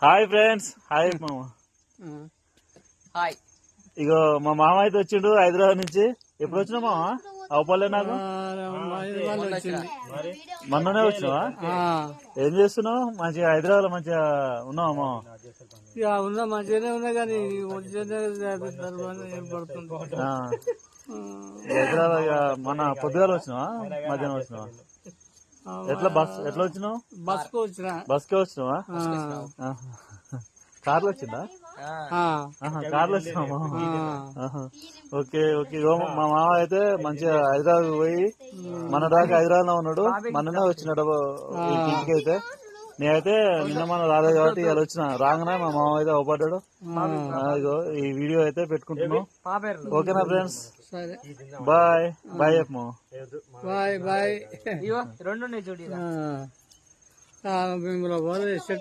Hi friends, hi మామ. Hi. ఇగో మా మామ అయితే వచ్చిండు హైదరాబాద్ నుంచి. ఎప్పుడు వచ్చినా మామ? అవపల్లే నాకు మొన్ననే వచ్చినావా? ఏం చేస్తున్నావు? మంచిగా హైదరాబాద్ లో మంచిగా ఉన్నావా మామ? ఉన్నా మంచిగానే ఉన్నా కానీ హైదరాబాద్ మన పొద్దుగాల వచ్చినావా మధ్యాహ్నం వచ్చినావా? ఎట్లా వచ్చినావు? బస్కు వచ్చిన. బస్కే వచ్చినావా? కార్లో వచ్చిందా? కార్లో వచ్చినావా? Okay okay. మా మామ అయితే మంచిగా హైదరాబాద్ పోయి మన దాకా హైదరాబాద్ లో ఉన్నాడు. మననే వచ్చినాడు ఇంటికి. అయితే నేనైతే నిన్న మనం రాలేదు కాబట్టి ఇలా వచ్చిన. రాగానే మా మామ అయితే అవపడ్డాడు. ఇగో ఈ వీడియో అయితే పెట్టుకుంటున్నాం. ఓకేనా ఫ్రెండ్స్? బాయ్ బాయ్ చెప్పు. Bye bye. రెండు చూడి.